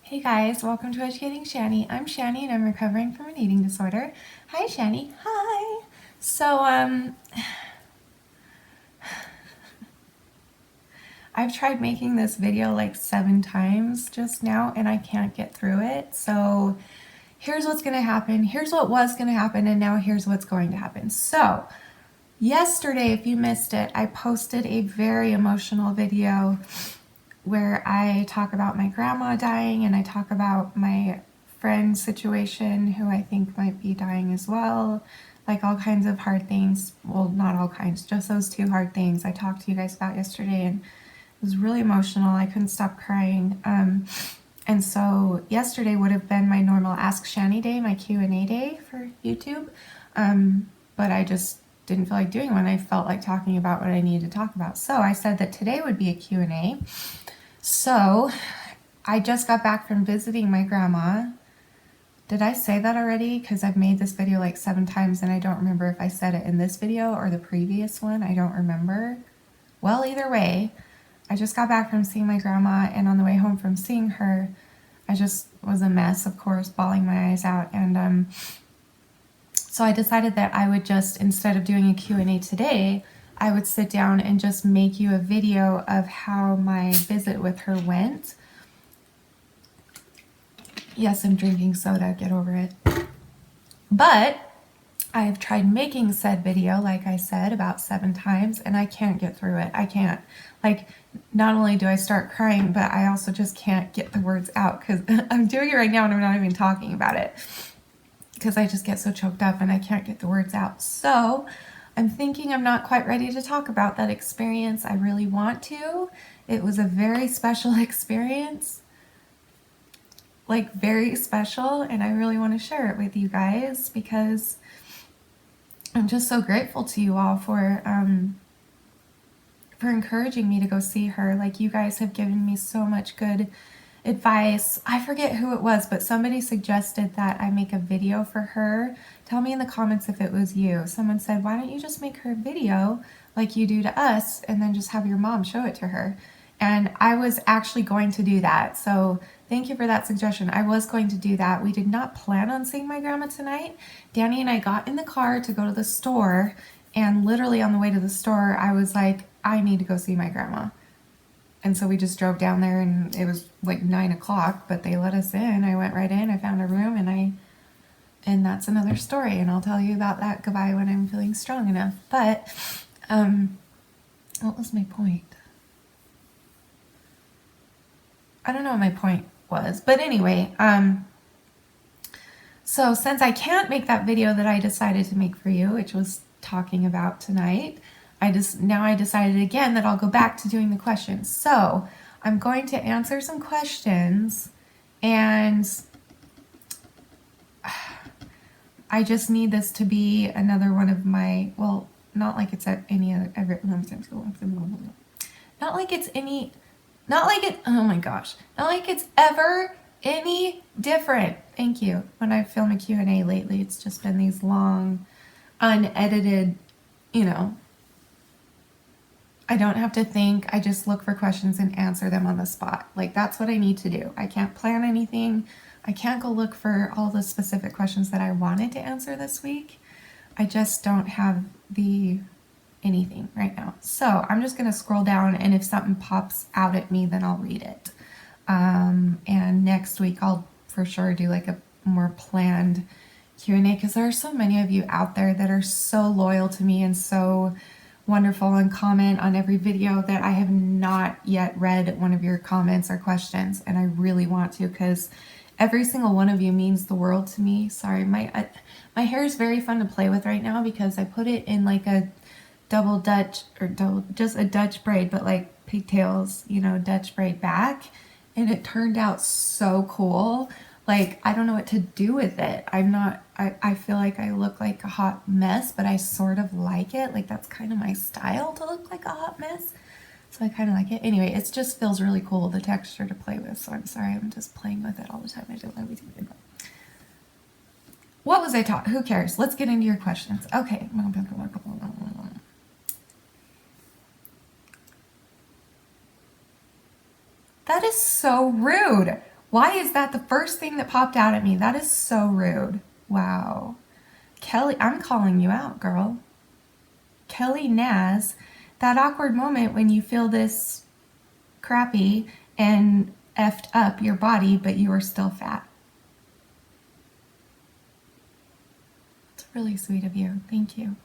Hey guys, welcome to Educating Shanny. I'm Shanny and I'm recovering from an eating disorder. Hi Shanny. Hi. So I've tried making this video like 7 times just now and I can't get through it. So here's what's going to happen. Here's what was going to happen and now here's what's going to happen. So yesterday, if you missed it, I posted a very emotional video where I talk about my grandma dying and I talk about my friend's situation who I think might be dying as well. Like all kinds of hard things. Well, not all kinds, just those 2 hard things I talked to you guys about yesterday, and it was really emotional. I couldn't stop crying. And so yesterday would have been my normal Ask Shanny day, my Q&A day for YouTube. But I just didn't feel like doing one. I felt like talking about what I needed to talk about. So I said that today would be a Q&A. So I just got back from visiting my grandma. Did I say that already? Because I've made this video like 7 times and I don't remember if I said it in this video or the previous one. I don't remember. Well, either way, I just got back from seeing my grandma, and on the way home from seeing her, I just was a mess, of course, bawling my eyes out. And so I decided that I would just, instead of doing a Q&A today, I would sit down and just make you a video of how my visit with her went. Yes, I'm drinking soda, get over it. But I've tried making said video, like I said, about 7 times, and I can't get through it. I can't. Like, not only do I start crying, but I also just can't get the words out, because I'm doing it right now and I'm not even talking about it, because I just get so choked up and I can't get the words out. So I'm thinking I'm not quite ready to talk about that experience. I really want to. It was a very special experience, like very special, and I really want to share it with you guys because I'm just so grateful to you all for encouraging me to go see her. Like, you guys have given me so much good advice. I forget who it was, but somebody suggested that I make a video for her. Tell me in the comments if it was you. Someone said, why don't you just make her a video like you do to us and then just have your mom show it to her? And I was actually going to do that. So thank you for that suggestion. I was going to do that. We did not plan on seeing my grandma tonight. Danny and I got in the car to go to the store, and literally on the way to the store, I was like, I need to go see my grandma. And so we just drove down there, and it was like 9 o'clock, but they let us in. I went right in, I found a room, and that's another story. And I'll tell you about that goodbye when I'm feeling strong enough. But, what was my point? I don't know what my point was, but anyway, so since I can't make that video that I decided to make for you, which was talking about tonight, I decided again that I'll go back to doing the questions. So I'm going to answer some questions, and I just need this to be another one of my, well, not like it's at any other, not like it's any, not like it, oh my gosh, not like it's ever any different. Thank you. When I film a Q&A lately, it's just been these long, unedited, you know, I don't have to think. I just look for questions and answer them on the spot. Like, that's what I need to do. I can't plan anything. I can't go look for all the specific questions that I wanted to answer this week. I just don't have the anything right now. So I'm just going to scroll down, and if something pops out at me, then I'll read it. And next week I'll for sure do like a more planned Q&A, because there are so many of you out there that are so loyal to me and so wonderful and comment on every video that I have not yet read one of your comments or questions, and I really want to, because every single one of you means the world to me. Sorry, my hair is very fun to play with right now because I put it in like a just a Dutch braid, but like pigtails, you know, Dutch braid back, and it turned out so cool. Like, I don't know what to do with it. I feel like I look like a hot mess, but I sort of like it. Like, that's kind of my style, to look like a hot mess. So I kind of like it. Anyway, it just feels really cool, the texture to play with. So I'm sorry, I'm just playing with it all the time. I don't know what to do. What was I taught? Who cares? Let's get into your questions. Okay. That is so rude. Why is that the first thing that popped out at me? That is so rude. Wow. Kelly, I'm calling you out, girl. Kelly Naz, that awkward moment when you feel this crappy and effed up your body, but you are still fat. It's really sweet of you. Thank you.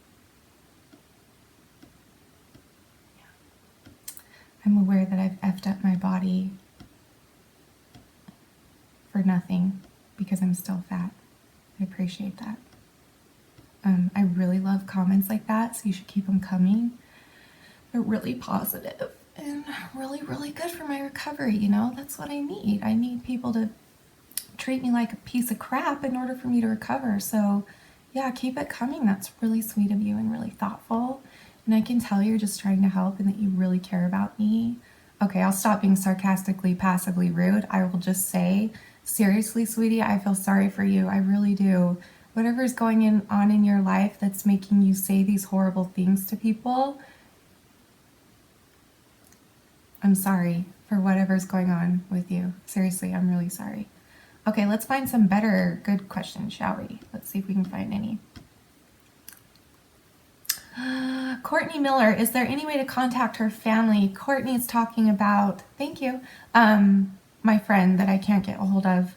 I'm aware that I've effed up my body for nothing because I'm still fat. I appreciate that. I really love comments like that, so you should keep them coming. They're really positive and really, really good for my recovery, you know? That's what I need. I need people to treat me like a piece of crap in order for me to recover. So yeah, keep it coming. That's really sweet of you and really thoughtful. And I can tell you're just trying to help and that you really care about me. Okay, I'll stop being sarcastically, passively rude. I will just say, seriously, sweetie, I feel sorry for you. I really do. Whatever's going on in your life that's making you say these horrible things to people, I'm sorry for whatever's going on with you. Seriously, I'm really sorry. Okay, let's find some better good questions, shall we? Let's see if we can find any. Courtney Miller, is there any way to contact her family? Courtney's talking about, thank you, my friend that I can't get a hold of.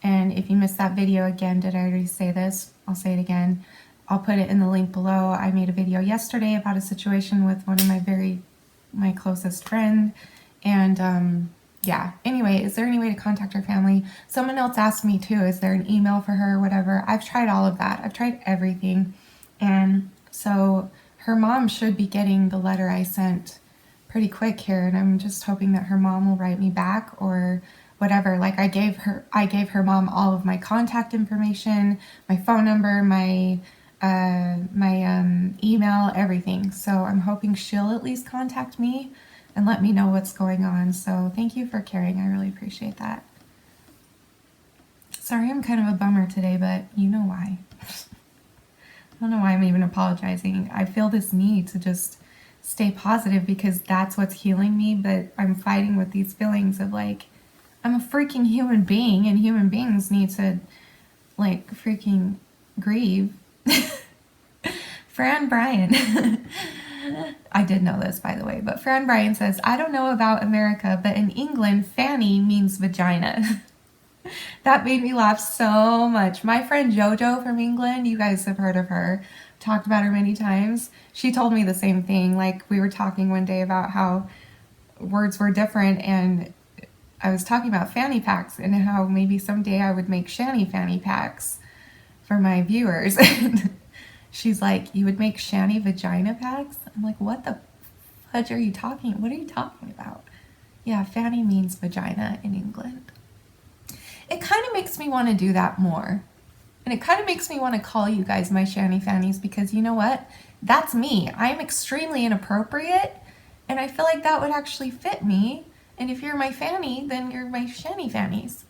And if you missed that video again, did I already say this? I'll say it again. I'll put it in the link below. I made a video yesterday about a situation with one of my closest friend. And yeah, anyway, is there any way to contact her family? Someone else asked me too, is there an email for her or whatever? I've tried all of that. I've tried everything. And so her mom should be getting the letter I sent pretty quick here, and I'm just hoping that her mom will write me back or whatever. Like I gave her mom all of my contact information, my phone number, my email, everything. So I'm hoping she'll at least contact me and let me know what's going on. So thank you for caring. I really appreciate that. Sorry, I'm kind of a bummer today, but you know why. I don't know why I'm even apologizing. I feel this need to just stay positive because that's what's healing me, but I'm fighting with these feelings of like, I'm a freaking human being and human beings need to like freaking grieve. Fran Bryan. I did know this, by the way, but Fran Bryan says, I don't know about America, but in England, fanny means vagina. That made me laugh so much. My friend Jojo from England, you guys have heard of her, talked about her many times. She told me the same thing. Like we were talking one day about how words were different, and I was talking about fanny packs and how maybe someday I would make Shanny fanny packs for my viewers. She's like, you would make Shanny vagina packs? I'm like, what the fudge are you talking? What are you talking about? Yeah, fanny means vagina in England. It kind of makes me want to do that more. And it kind of makes me want to call you guys my Shanny fannies because you know what? That's me. I'm extremely inappropriate and I feel like that would actually fit me. And if you're my fanny, then you're my Shanny fannies.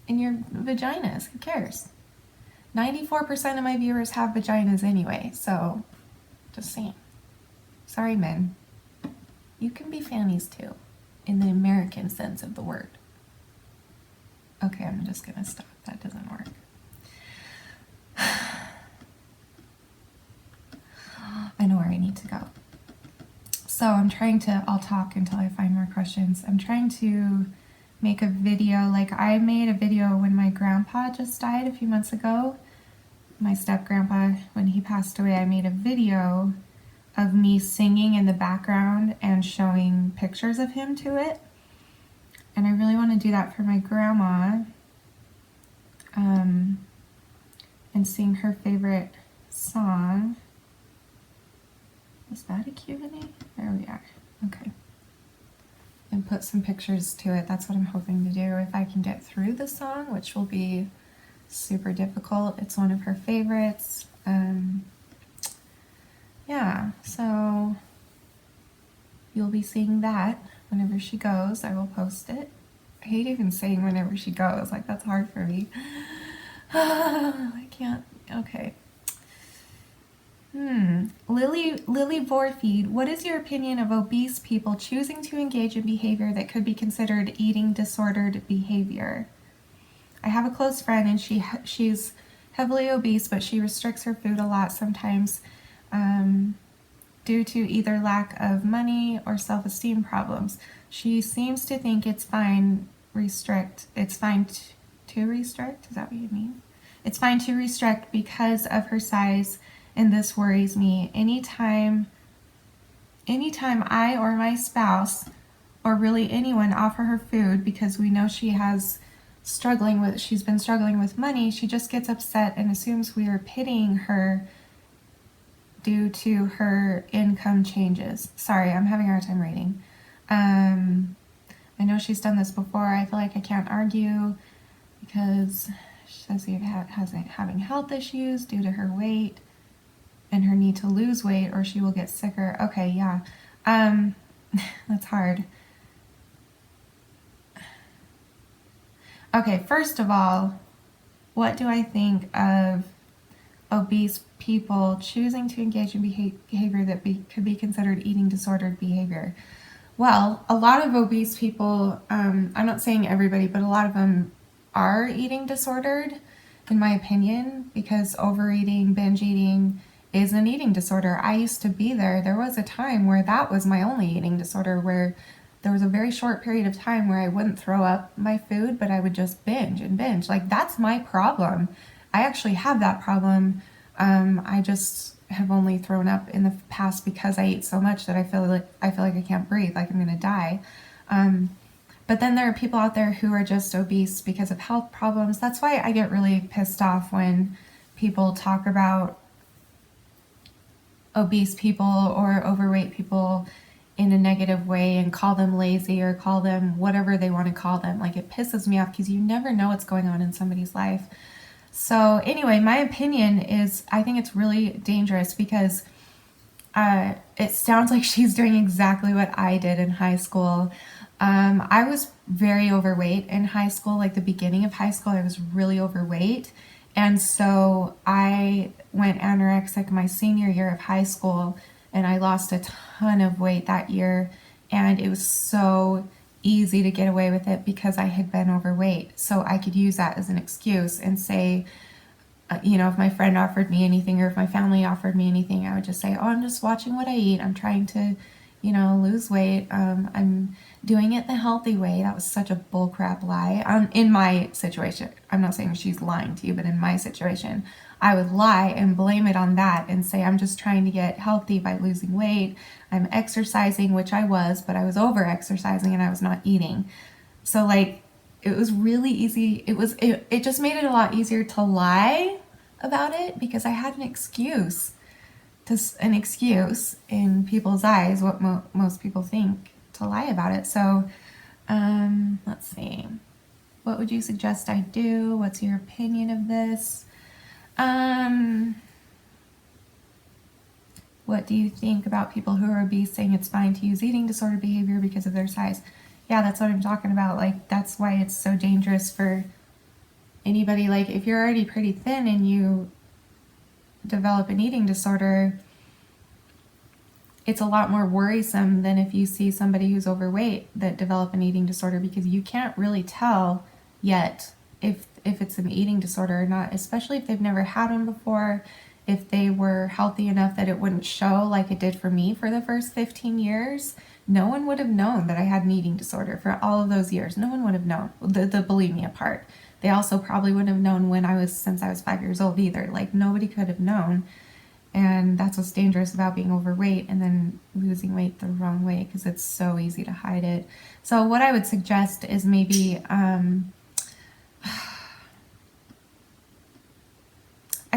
And your vaginas, who cares? 94% of my viewers have vaginas anyway, so just saying. Sorry, men. You can be fannies too, in the American sense of the word. Okay, I'm just gonna stop. That doesn't work. I know where I need to go. So I'll talk until I find more questions. I'm trying to make a video, like I made a video when my grandpa just died a few months ago. My step-grandpa, when he passed away, I made a video of me singing in the background and showing pictures of him to it. And I really want to do that for my grandma, and sing her favorite song. Is that a Q&A? There we are. Okay. And put some pictures to it. That's what I'm hoping to do if I can get through the song, which will be super difficult. It's one of her favorites. Yeah, so you'll be seeing that whenever she goes. I will post it. I hate even saying whenever she goes. Like, that's hard for me. I can't. Okay. Lily Vorfeed, what is your opinion of obese people choosing to engage in behavior that could be considered eating disordered behavior? I have a close friend and she's heavily obese, but she restricts her food a lot sometimes due to either lack of money or self-esteem problems. She seems to think it's fine to restrict. Is that what you mean? It's fine to restrict because of her size, and this worries me. Anytime I or my spouse or really anyone offer her food because we know she's been struggling with money, she just gets upset and assumes we are pitying her due to her income changes. Sorry, I'm having a hard time reading. I know she's done this before. I feel like I can't argue because she says she has having health issues due to her weight and her need to lose weight or she will get sicker. Okay, yeah. That's hard. Okay, first of all, what do I think of obese people choosing to engage in behavior that could be considered eating disordered behavior? Well, a lot of obese people, I'm not saying everybody, but a lot of them are eating disordered, in my opinion, because overeating, binge eating is an eating disorder. I used to be there. There was a time where that was my only eating disorder, where there was a very short period of time where I wouldn't throw up my food, but I would just binge and binge. Like, that's my problem. I actually have that problem. I just have only thrown up in the past because I eat so much that I feel like I can't breathe, like I'm gonna die. But then there are people out there who are just obese because of health problems. That's why I get really pissed off when people talk about obese people or overweight people in a negative way and call them lazy or call them whatever they want to call them. Like, it pisses me off because you never know what's going on in somebody's life. So anyway, my opinion is I think it's really dangerous because it sounds like she's doing exactly what I did in high school. I was very overweight in high school, like the beginning of high school, I was really overweight. And so I went anorexic my senior year of high school and I lost a ton of weight that year. And it was so easy to get away with it because I had been overweight. So I could use that as an excuse and say, if my friend offered me anything or if my family offered me anything, I would just say, oh, I'm just watching what I eat. I'm trying to, lose weight. I'm doing it the healthy way. That was such a bullcrap lie. In my situation, I'm not saying she's lying to you, but in my situation, I would lie and blame it on that and say, I'm just trying to get healthy by losing weight. I'm exercising, which I was, but I was over exercising and I was not eating. So it was really easy. It just made it a lot easier to lie about it because I had an excuse in people's eyes, what most people think, to lie about it. So let's see. What would you suggest I do? What's your opinion of this? What do you think about people who are obese saying it's fine to use eating disorder behavior because of their size? Yeah, that's what I'm talking about. Like, that's why it's so dangerous for anybody. Like, if you're already pretty thin and you develop an eating disorder, it's a lot more worrisome than if you see somebody who's overweight that develop an eating disorder, because you can't really tell yet if it's an eating disorder or not, especially if they've never had one before. If they were healthy enough that it wouldn't show like it did for me for the first 15 years, no one would have known that I had an eating disorder for all of those years. No one would have known, the bulimia part. They also probably wouldn't have known since I was 5 years old either. Like, nobody could have known. And that's what's dangerous about being overweight and then losing weight the wrong way, because it's so easy to hide it. So what I would suggest is maybe, I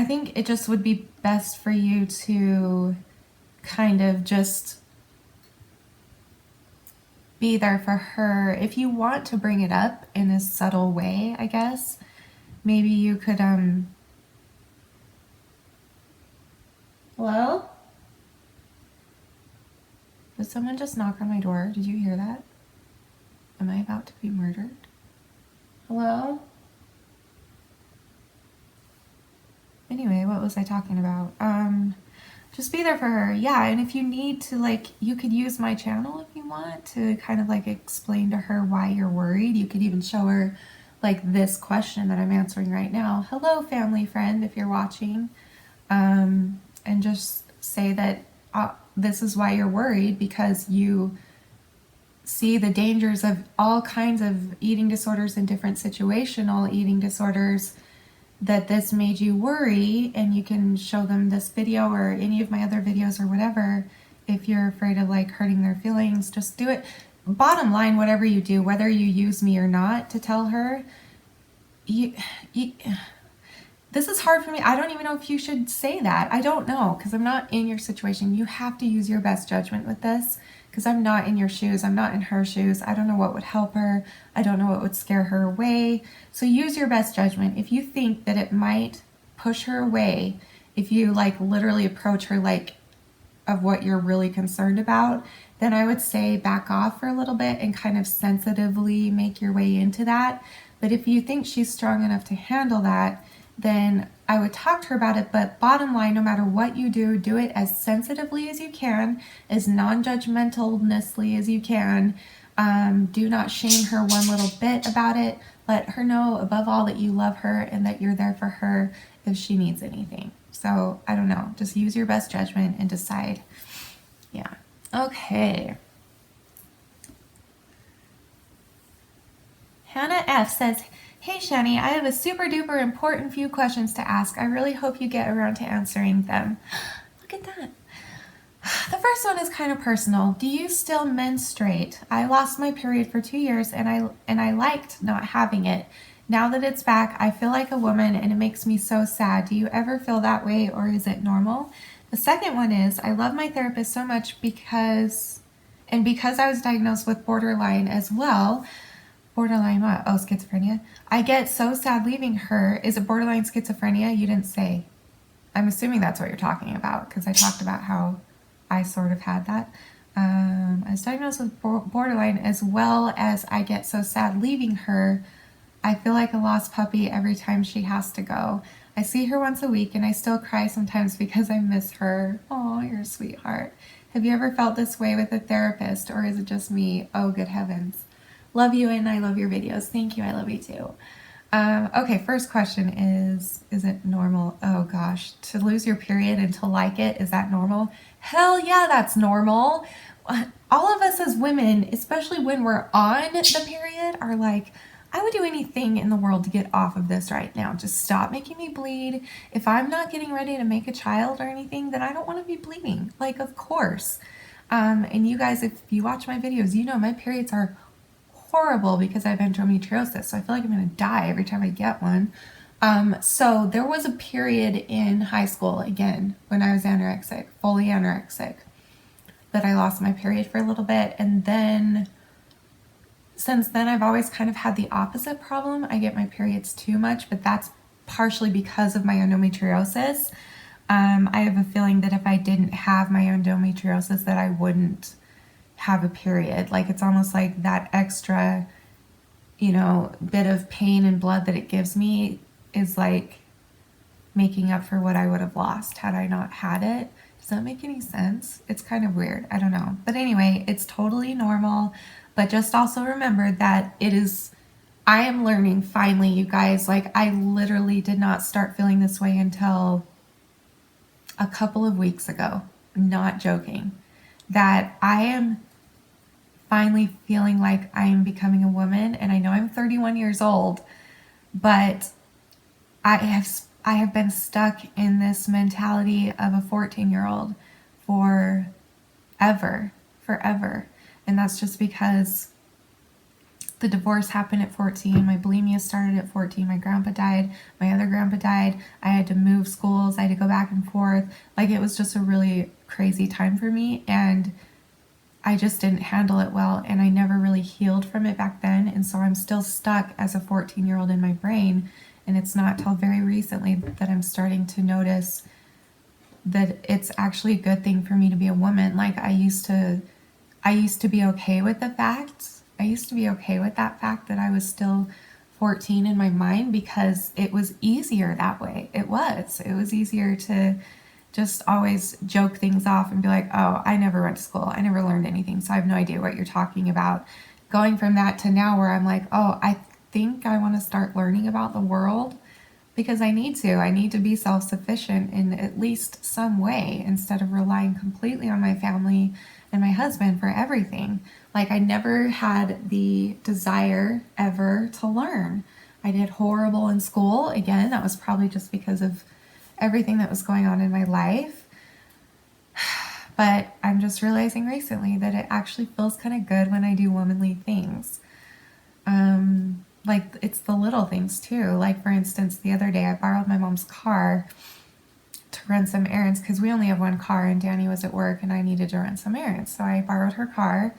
think it just would be best for you to kind of just be there for her. If you want to bring it up in a subtle way, I guess, maybe you could, hello? Did someone just knock on my door? Did you hear that? Am I about to be murdered? Hello? Anyway, what was I talking about? just be there for her. Yeah, and if you need to, like, you could use my channel if you want to kind of like explain to her why you're worried. You could even show her like this question that I'm answering right now. Hello, family friend, if you're watching. And just say that this is why you're worried, because you see the dangers of all kinds of eating disorders and different situational eating disorders, that this made you worry, and you can show them this video or any of my other videos or whatever. If you're afraid of like hurting their feelings, just do it. Bottom line, whatever you do, whether you use me or not to tell her, you this is hard for me. I don't even know if you should say that. I don't know, because I'm not in your situation. You have to use your best judgment with this, because I'm not in your shoes. I'm not in her shoes. I don't know what would help her. I don't know what would scare her away. So use your best judgment. If you think that it might push her away, if you like literally approach her like of what you're really concerned about, then I would say back off for a little bit and kind of sensitively make your way into that. But if you think she's strong enough to handle that, then I would talk to her about it. But bottom line, no matter what you do, do it as sensitively as you can, as non-judgmentalnessly as you can. Do not shame her one little bit about it. Let her know above all that you love her and that you're there for her if she needs anything. So I don't know, just use your best judgment and decide. Yeah. Okay. Hannah F says, hey Shanny, I have a super duper important few questions to ask. I really hope you get around to answering them. Look at that. The first one is kind of personal. Do you still menstruate? I lost my period for 2 years and I liked not having it. Now that it's back, I feel like a woman and it makes me so sad. Do you ever feel that way, or is it normal? The second one is, I love my therapist so much because I was diagnosed with borderline as well. Borderline what? Oh, schizophrenia. I get so sad leaving her. Is it borderline schizophrenia? You didn't say. I'm assuming that's what you're talking about, because I talked about how I sort of had that. I was diagnosed with borderline as well as I get so sad leaving her. I feel like a lost puppy every time she has to go. I see her once a week and I still cry sometimes because I miss her. Oh, you're a sweetheart. Have you ever felt this way with a therapist, or is it just me? Oh, good heavens. Love you, and I love your videos. Thank you. I love you too. Okay, first question is it normal? Oh gosh, to lose your period and to like it, is that normal? Hell yeah, that's normal. All of us as women, especially when we're on the period, are like, I would do anything in the world to get off of this right now. Just stop making me bleed. If I'm not getting ready to make a child or anything, then I don't want to be bleeding. Like, of course. And you guys, if you watch my videos, you know my periods are horrible because I have endometriosis. So I feel like I'm going to die every time I get one. So there was a period in high school, again, when I was anorexic, fully anorexic, that I lost my period for a little bit. And then since then, I've always kind of had the opposite problem. I get my periods too much, but that's partially because of my endometriosis. I have a feeling that if I didn't have my endometriosis, that I wouldn't have a period. Like, it's almost like that extra, bit of pain and blood that it gives me is like making up for what I would have lost had I not had it. Does that make any sense? It's kind of weird. I don't know. But anyway, it's totally normal. But just also remember that I am learning finally, you guys. Like, I literally did not start feeling this way until a couple of weeks ago. Not joking. That I am finally feeling like I am becoming a woman. And I know I'm 31 years old, but I have been stuck in this mentality of a 14-year-old forever. And that's just because the divorce happened at 14. My bulimia started at 14. My grandpa died. My other grandpa died. I had to move schools. I had to go back and forth. Like, it was just a really crazy time for me. And I just didn't handle it well. And I never really healed from it back then. And so I'm still stuck as a 14-year-old in my brain. And it's not till very recently that I'm starting to notice that it's actually a good thing for me to be a woman. Like, I used to be okay with the fact. I used to be okay with that fact that I was still 14 in my mind, because it was easier that way. It was easier to just always joke things off and be like, oh, I never went to school. I never learned anything. So I have no idea what you're talking about. Going from that to now where I'm like, oh, I think I want to start learning about the world because I need to. I need to be self-sufficient in at least some way instead of relying completely on my family and my husband for everything. Like I never had the desire ever to learn. I did horrible in school. Again, that was probably just because of everything that was going on in my life. But I'm just realizing recently that it actually feels kind of good when I do womanly things. Like it's the little things too. Like for instance, the other day I borrowed my mom's car to run some errands because we only have one car and Danny was at work and I needed to run some errands. So I borrowed her car,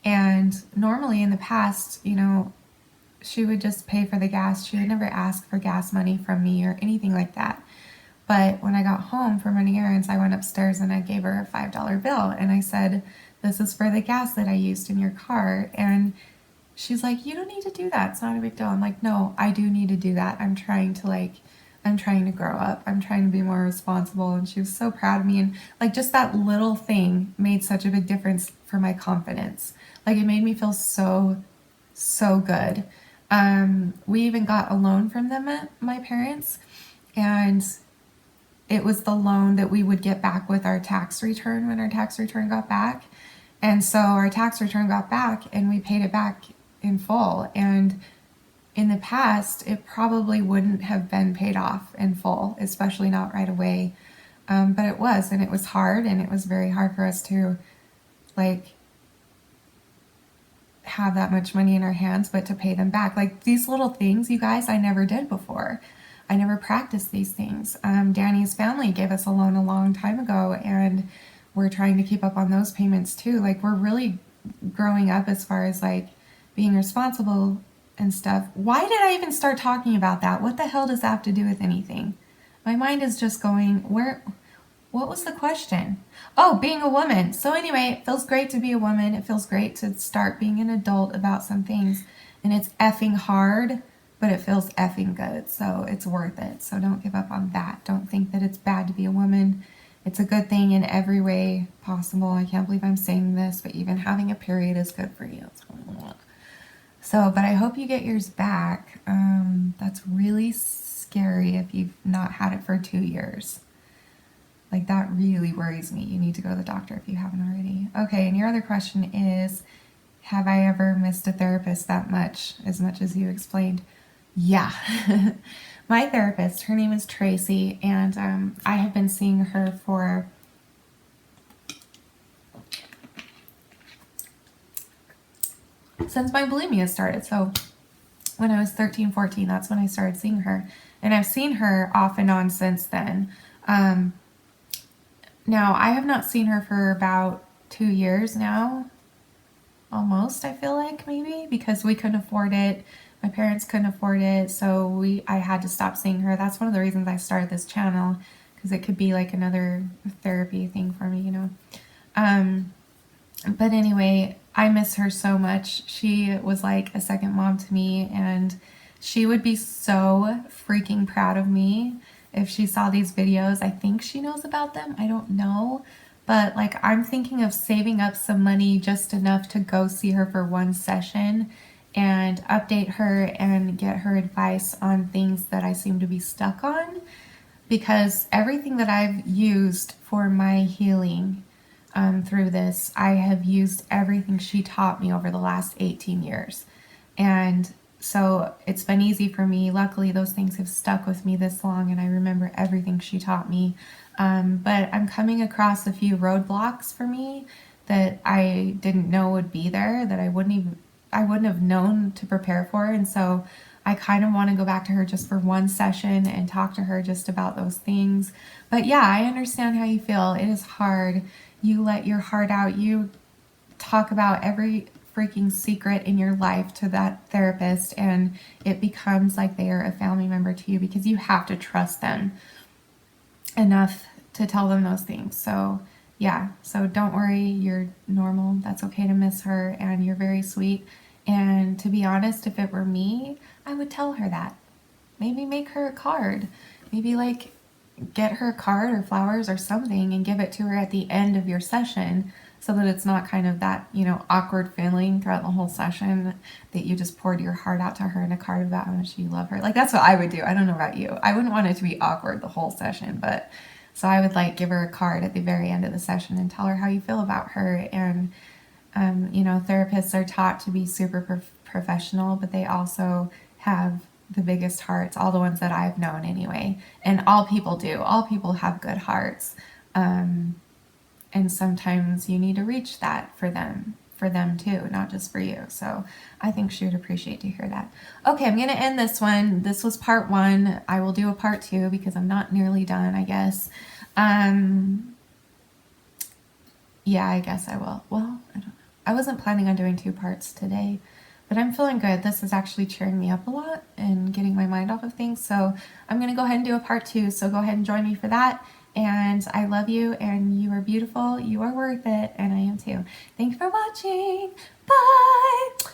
and normally in the past, you know, she would just pay for the gas. She would never ask for gas money from me or anything like that. But when I got home from running errands, I went upstairs and I gave her a $5 bill and I said, this is for the gas that I used in your car. And she's like, you don't need to do that. It's not a big deal. I'm like, no, I do need to do that. I'm trying to grow up. I'm trying to be more responsible. And she was so proud of me. And like just that little thing made such a big difference for my confidence. Like it made me feel so, so good. We even got a loan from them, my parents, and it was the loan that we would get back with our tax return when our tax return got back. And so our tax return got back and we paid it back in full. And in the past, it probably wouldn't have been paid off in full, especially not right away. But it was, and it was hard, and it was very hard for us to like have that much money in our hands, but to pay them back. Like these little things, you guys, I never did before. I never practiced these things. Danny's family gave us a loan a long time ago, and we're trying to keep up on those payments too. Like we're really growing up as far as like being responsible and stuff. Why did I even start talking about that? What the hell does that have to do with anything? My mind is just going, what was the question? Oh, being a woman. So anyway, it feels great to be a woman. It feels great to start being an adult about some things. And it's effing hard, but it feels effing good. So it's worth it. So don't give up on that. Don't think that it's bad to be a woman. It's a good thing in every way possible. I can't believe I'm saying this, but even having a period is good for you. So, but I hope you get yours back. That's really scary if you've not had it for 2 years. Like that really worries me. You need to go to the doctor if you haven't already. Okay, and your other question is, have I ever missed a therapist that much as you explained? Yeah. My therapist, her name is Tracy, and I have been seeing her for since my bulimia started. So when I was 13, 14, that's when I started seeing her. And I've seen her off and on since then. Now, I have not seen her for about 2 years now. Almost, I feel like, maybe, because we couldn't afford it. My parents couldn't afford it, so I had to stop seeing her. That's one of the reasons I started this channel, because it could be like another therapy thing for me, you know. But anyway, I miss her so much. She was like a second mom to me, and she would be so freaking proud of me if she saw these videos. I think she knows about them. I don't know. But like I'm thinking of saving up some money just enough to go see her for one session and update her and get her advice on things that I seem to be stuck on, because everything that I've used for my healing through this, I have used everything she taught me over the last 18 years. And so it's been easy for me. Luckily, those things have stuck with me this long, and I remember everything she taught me. But I'm coming across a few roadblocks for me that I didn't know would be there, that I wouldn't have known to prepare for. And so I kind of want to go back to her just for one session and talk to her just about those things. But yeah, I understand how you feel. It is hard. You let your heart out. You talk about every freaking secret in your life to that therapist, and it becomes like they are a family member to you, because you have to trust them enough to tell them those things. So yeah, so don't worry, you're normal. That's okay to miss her, and you're very sweet. And to be honest, if it were me, I would tell her that. Maybe make her a card. Maybe like get her a card or flowers or something and give it to her at the end of your session, so that it's not kind of that, awkward feeling throughout the whole session that you just poured your heart out to her in a card about how much you love her. Like, that's what I would do. I don't know about you. I wouldn't want it to be awkward the whole session, but so I would like give her a card at the very end of the session and tell her how you feel about her. And therapists are taught to be super professional, but they also have the biggest hearts, all the ones that I've known anyway. And all people do. All people have good hearts. And sometimes you need to reach that for them too, not just for you. So I think she would appreciate to hear that. Okay, I'm going to end this one. This was part 1. I will do a part 2 because I'm not nearly done, I guess. Yeah, I guess I will. Well, I don't know. I wasn't planning on doing 2 parts today, but I'm feeling good. This is actually cheering me up a lot and getting my mind off of things. So I'm going to go ahead and do a part 2. So go ahead and join me for that. And I love you, and you are beautiful. You are worth it, and I am too. Thank you for watching. Bye.